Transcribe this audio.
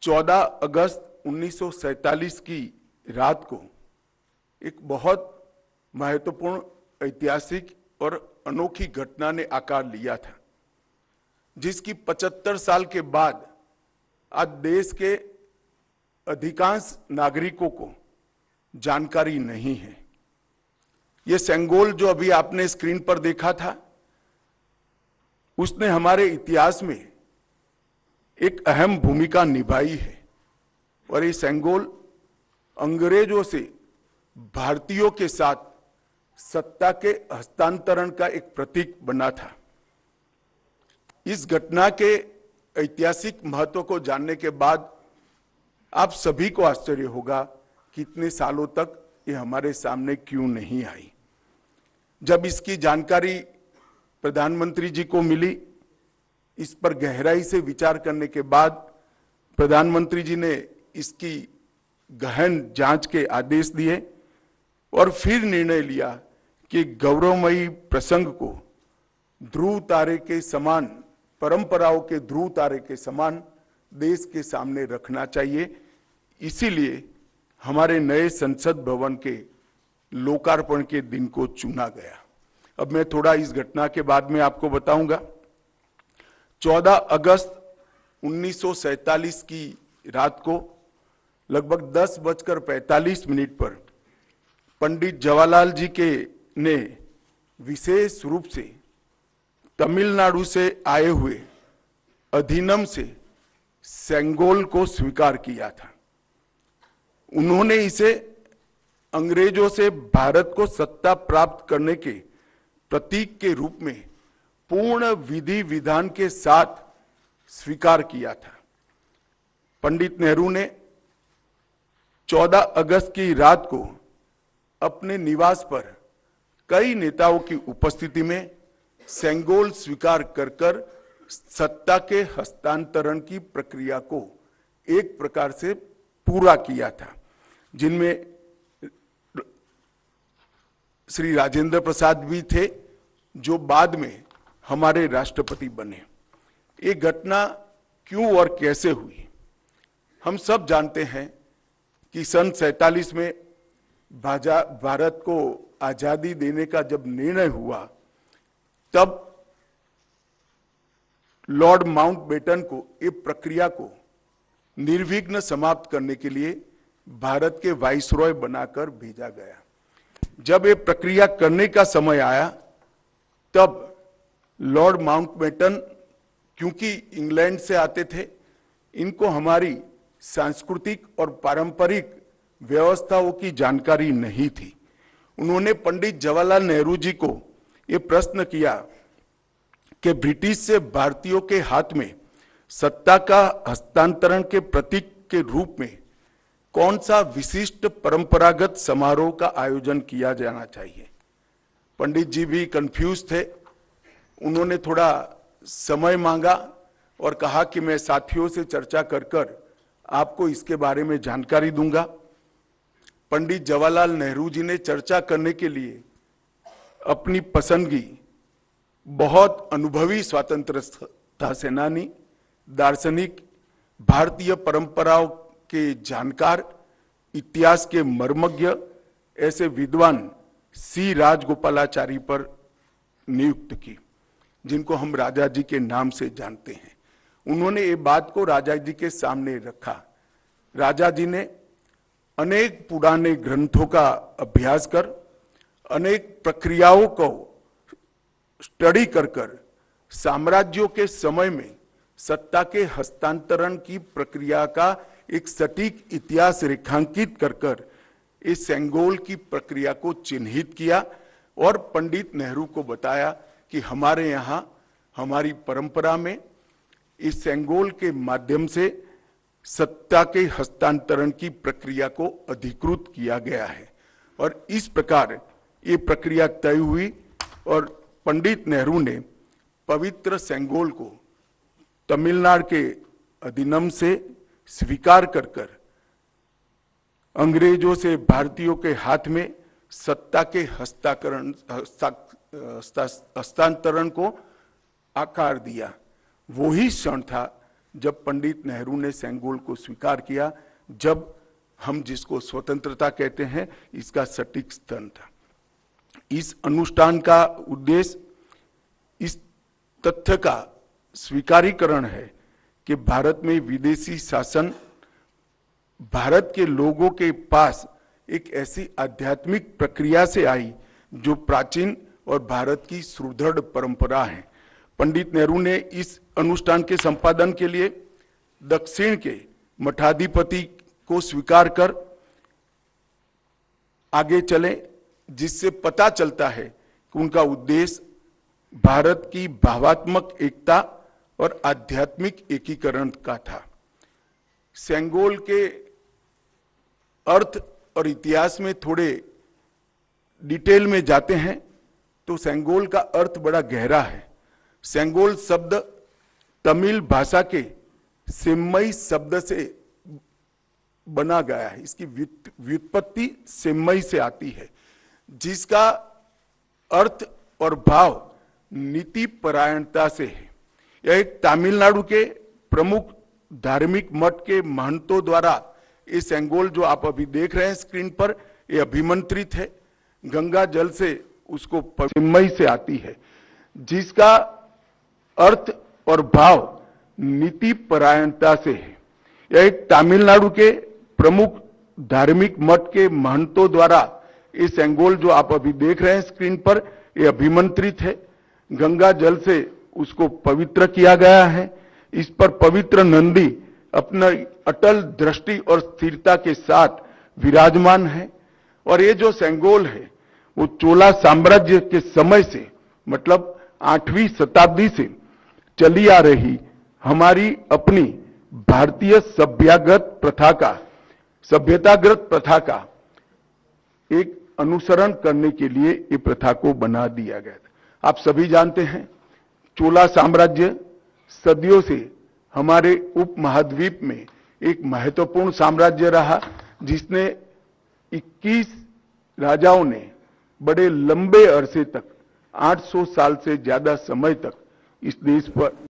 14 अगस्त 1947 की रात को एक बहुत महत्वपूर्ण ऐतिहासिक और अनोखी घटना ने आकार लिया था, जिसकी 75 साल के बाद आज देश के अधिकांश नागरिकों को जानकारी नहीं है। यह सेंगोल जो अभी आपने स्क्रीन पर देखा था, उसने हमारे इतिहास में एक अहम भूमिका निभाई है और ये सेंगोल अंग्रेजों से भारतीयों के साथ सत्ता के हस्तांतरण का एक प्रतीक बना था। इस घटना के ऐतिहासिक महत्व को जानने के बाद आप सभी को आश्चर्य होगा कि इतने सालों तक ये हमारे सामने क्यों नहीं आई। जब इसकी जानकारी प्रधानमंत्री जी को मिली, इस पर गहराई से विचार करने के बाद प्रधानमंत्री जी ने इसकी गहन जांच के आदेश दिए और फिर निर्णय लिया कि गौरवमयी प्रसंग को ध्रुव तारे के समान, परंपराओं के ध्रुव तारे के समान देश के सामने रखना चाहिए। इसीलिए हमारे नए संसद भवन के लोकार्पण के दिन को चुना गया। अब मैं थोड़ा इस घटना के बाद में आपको बताऊंगा। 14 अगस्त 1947 की रात को लगभग 10:45 पर पंडित जवाहरलाल जी के ने विशेष रूप से तमिलनाडु से आए हुए अधिनम से सेंगोल को स्वीकार किया था। उन्होंने इसे अंग्रेजों से भारत को सत्ता प्राप्त करने के प्रतीक के रूप में पूर्ण विधि विधान के साथ स्वीकार किया था। पंडित नेहरू ने 14 अगस्त की रात को अपने निवास पर कई नेताओं की उपस्थिति में सेंगोल स्वीकार कर सत्ता के हस्तांतरण की प्रक्रिया को एक प्रकार से पूरा किया था, जिनमें श्री राजेंद्र प्रसाद भी थे, जो बाद में हमारे राष्ट्रपति बने। ये घटना क्यों और कैसे हुई, हम सब जानते हैं कि सन 47 में भारत को आजादी देने का जब निर्णय हुआ, तब लॉर्ड माउंटबेटन को इस प्रक्रिया को निर्विघ्न समाप्त करने के लिए भारत के वाइसरॉय बनाकर भेजा गया। जब ये प्रक्रिया करने का समय आया, तब लॉर्ड माउंटबेटन, क्योंकि इंग्लैंड से आते थे, इनको हमारी सांस्कृतिक और पारंपरिक व्यवस्थाओं की जानकारी नहीं थी। उन्होंने पंडित जवाहरलाल नेहरू जी को ये प्रश्न किया कि ब्रिटिश से भारतीयों के हाथ में सत्ता का हस्तांतरण के प्रतीक के रूप में कौन सा विशिष्ट परंपरागत समारोह का आयोजन किया जाना चाहिए। पंडित जी भी कंफ्यूज थे। उन्होंने थोड़ा समय मांगा और कहा कि मैं साथियों से चर्चा कर आपको इसके बारे में जानकारी दूंगा। पंडित जवाहरलाल नेहरू जी ने चर्चा करने के लिए अपनी पसंदगी बहुत अनुभवी स्वतंत्रता सेनानी, दार्शनिक, भारतीय परंपराओं के जानकार, इतिहास के मर्मज्ञ ऐसे विद्वान सी राजगोपालाचारी पर नियुक्त की, जिनको हम राजा जी के नाम से जानते हैं। उन्होंने ये बात को राजा जी के सामने रखा। राजा जी ने अनेक पुराने ग्रंथों का अभ्यास कर, अनेक प्रक्रियाओं को स्टडी कर साम्राज्यों के समय में सत्ता के हस्तांतरण की प्रक्रिया का एक सटीक इतिहास रेखांकित कर इस सेंगोल की प्रक्रिया को चिन्हित किया और पंडित नेहरू को बताया कि हमारे यहाँ हमारी परंपरा में इस सेंगोल के माध्यम से सत्ता के हस्तांतरण की प्रक्रिया को अधिकृत किया गया है। और इस प्रकार ये प्रक्रिया तय हुई और पंडित नेहरू ने पवित्र सेंगोल को तमिलनाडु के अधिनम से स्वीकार कर अंग्रेजों से भारतीयों के हाथ में सत्ता के हस्तांतरण को आकार दिया। वही क्षण था जब पंडित नेहरू ने सेंगोल को स्वीकार किया, जब हम जिसको स्वतंत्रता कहते हैं, इसका सटीक स्तन था। इस अनुष्ठान का उद्देश्य इस तथ्य का स्वीकारीकरण है कि भारत में विदेशी शासन भारत के लोगों के पास एक ऐसी आध्यात्मिक प्रक्रिया से आई जो प्राचीन और भारत की सुदृढ़ परंपरा है। पंडित नेहरू ने इस अनुष्ठान के संपादन के लिए दक्षिण के मठाधिपति को स्वीकार कर आगे चले, जिससे पता चलता है कि उनका उद्देश्य भारत की भावात्मक एकता और आध्यात्मिक एकीकरण का था। सेंगोल के अर्थ और इतिहास में थोड़े डिटेल में जाते हैं तो सेंगोल का अर्थ बड़ा गहरा है। सेंगोल शब्द तमिल भाषा के सेम्मई शब्द से बना गया है। इसकी व्युत्पत्ति सेम्मई से आती है, जिसका अर्थ और भाव नीति परायणता से है। यह एक तमिलनाडु के प्रमुख धार्मिक मठ के महंतों द्वारा ये सेंगोल जो आप अभी देख रहे हैं स्क्रीन पर, ये अभिमंत्रित है। गंगा जल से उसको सेम्मई से आती है, जिसका अर्थ और भाव नीति परायणता से है। यह एक तमिलनाडु के प्रमुख धार्मिक मठ के महंतों द्वारा ये सेंगोल जो आप अभी देख रहे हैं स्क्रीन पर, ये अभिमंत्रित है। गंगा जल से उसको पवित्र किया गया है। इस पर पवित्र नंदी अपना अटल दृष्टि और स्थिरता के साथ विराजमान है। और ये जो सेंगोल है वो चोला साम्राज्य के समय से, मतलब 8वीं शताब्दी से चली आ रही हमारी अपनी भारतीय सभ्यतागत प्रथा का एक अनुसरण करने के लिए ये प्रथा को बना दिया गया था। आप सभी जानते हैं चोला साम्राज्य सदियों से हमारे उपमहाद्वीप में एक महत्वपूर्ण साम्राज्य रहा, जिसने 21 राजाओं ने बड़े लंबे अरसे तक 800 साल से ज्यादा समय तक इस देश पर